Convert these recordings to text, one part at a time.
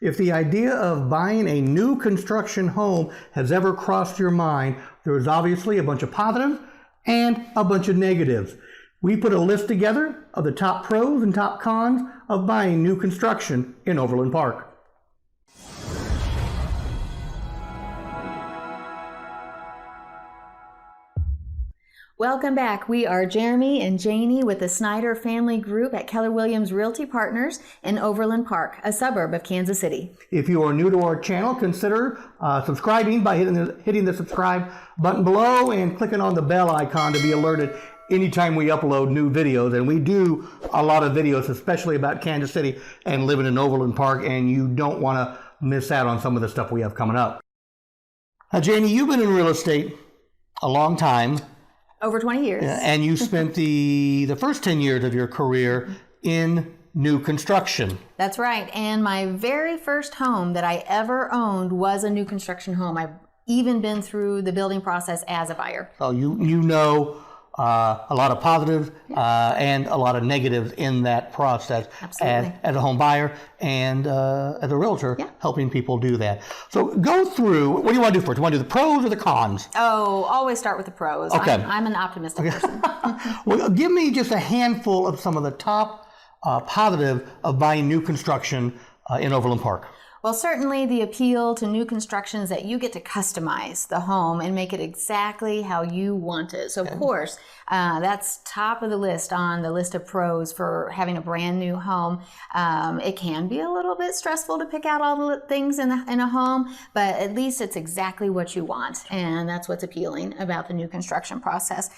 If the idea of buying a new construction home has ever crossed your mind, there is obviously a bunch of positives and a bunch of negatives. We put a list together of the top pros and top cons of buying new construction in Overland Park. Welcome back. We are Jeremy and Janie with the Snider Family Group at Keller Williams Realty Partners in Overland Park, a suburb of Kansas City. If you are new to our channel, consider subscribing by hitting the subscribe button below and clicking on the bell icon to be alerted anytime we upload new videos. And we do a lot of videos, especially about Kansas City and living in Overland Park, and you don't want to miss out on some of the stuff we have coming up. Now, Janie, you've been in real estate a long time. Over 20 years. And you spent the first 10 years of your career in new construction. That's right. And my very first home that I ever owned was a new construction home. I've even been through the building process as a buyer. So you know a lot of positives and a lot of negatives in that process as a home buyer and as a realtor, helping people do that. So go through, what do you want to do first? Do you want to do the pros or the cons? Oh, always start with the pros. Okay. I'm an optimistic person. Well, give me just a handful of some of the top positive of buying new construction in Overland Park. Well, certainly the appeal to new construction is that you get to customize the home and make it exactly how you want it. So, of course, that's top of the list on the list of pros for having a brand new home. It can be a little bit stressful to pick out all the things in a home, but at least it's exactly what you want, and that's what's appealing about the new construction process.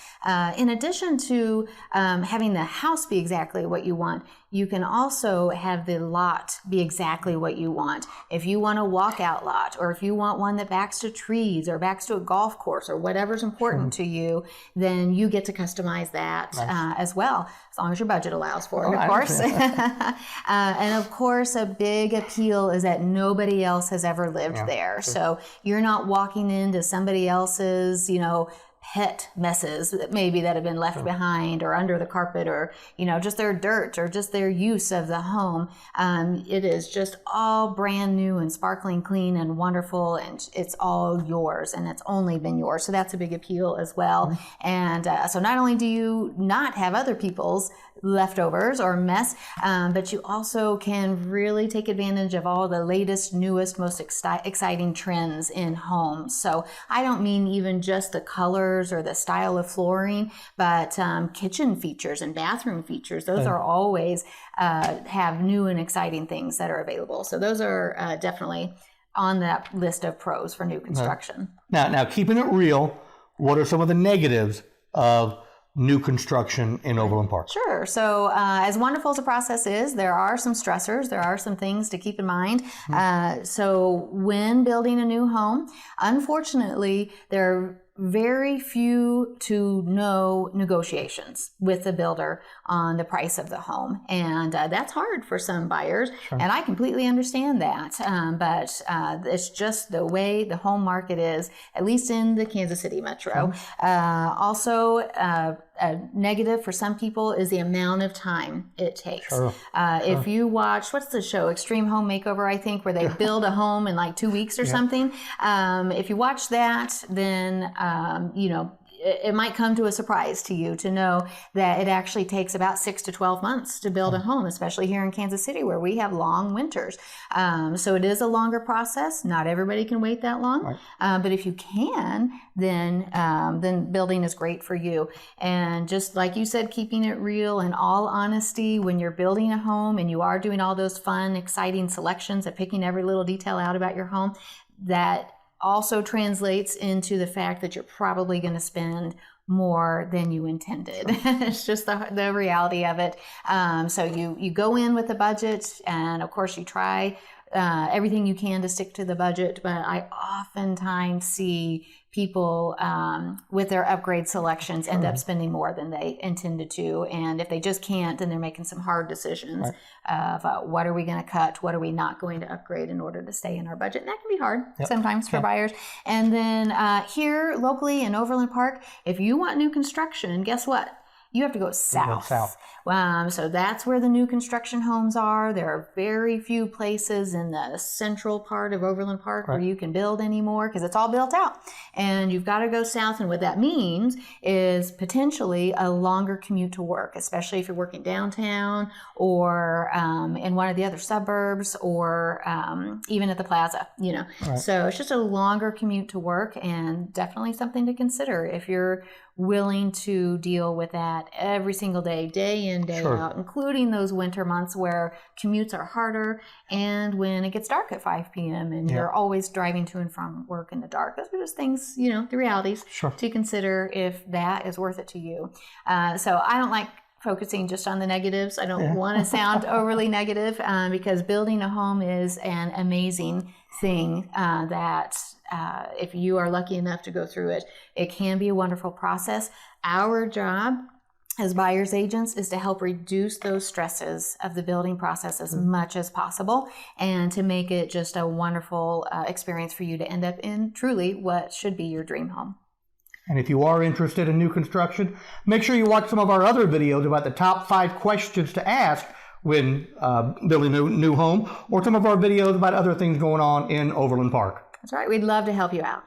In addition to having the house be exactly what you want, you can also have the lot be exactly what you want. If you want a walkout lot, or if you want one that backs to trees or backs to a golf course or whatever's important to you, then you get to customize that as well, as long as your budget allows for it, of course. And of course, a big appeal is that nobody else has ever lived there. So you're not walking into somebody else's, pet messes that have been left behind or under the carpet, or just their dirt or just their use of the home. It is just all brand new and sparkling clean and wonderful, and it's all yours, and it's only been yours. So that's a big appeal as well. And so not only do you not have other people's leftovers or mess, but you also can really take advantage of all the latest, newest, most exciting trends in homes. So I don't mean even just the colors or the style of flooring, but kitchen features and bathroom features. Those are always have new and exciting things that are available. So those are definitely on that list of pros for new construction. Now, keeping it real, what are some of the negatives of new construction in Overland Park? Sure. So as wonderful as the process is, there are some stressors. There are some things to keep in mind. So when building a new home, unfortunately, there are very few to no negotiations with the builder on the price of the home. And that's hard for some buyers. And I completely understand that. But it's just the way the home market is, at least in the Kansas City metro. Also, a negative for some people is the amount of time it takes. If you watch, what's the show, Extreme Home Makeover, I think, where they build a home in like 2 weeks or something. If you watch that, then it might come to a surprise to you to know that it actually takes about 6 to 12 months to build a home, especially here in Kansas City where we have long winters. So it is a longer process. Not everybody can wait that long. But if you can, then building is great for you. And just like you said, keeping it real and all honesty, when you're building a home and you are doing all those fun, exciting selections of picking every little detail out about your home, that also translates into the fact that you're probably going to spend more than you intended. It's just the reality of it. So you go in with a budget, and of course you try everything you can to stick to the budget, but I oftentimes see people with their upgrade selections end up spending more than they intended to. And if they just can't, then they're making some hard decisions of what are we going to cut? What are we not going to upgrade in order to stay in our budget? And that can be hard sometimes for buyers. And then here locally in Overland Park, if you want new construction, guess what? you have to go south. South. So that's where the new construction homes are. There are very few places in the central part of Overland Park where you can build anymore because it's all built out. And you've got to go south. And what that means is potentially a longer commute to work, especially if you're working downtown or in one of the other suburbs or even at the plaza, you know. So it's just a longer commute to work, and definitely something to consider if you're willing to deal with that every single day, day in, day out, including those winter months where commutes are harder and when it gets dark at 5 p.m. and you're always driving to and from work in the dark. Those are just things, you know, the realities to consider if that is worth it to you. So I don't like focusing just on the negatives. I don't want to sound overly negative because building a home is an amazing thing that if you are lucky enough to go through it, it can be a wonderful process. Our job as buyer's agents is to help reduce those stresses of the building process as much as possible and to make it just a wonderful experience for you to end up in truly what should be your dream home. And if you are interested in new construction, make sure you watch some of our other videos about the top 5 questions to ask when building a new home, or some of our videos about other things going on in Overland Park. That's right. We'd love to help you out.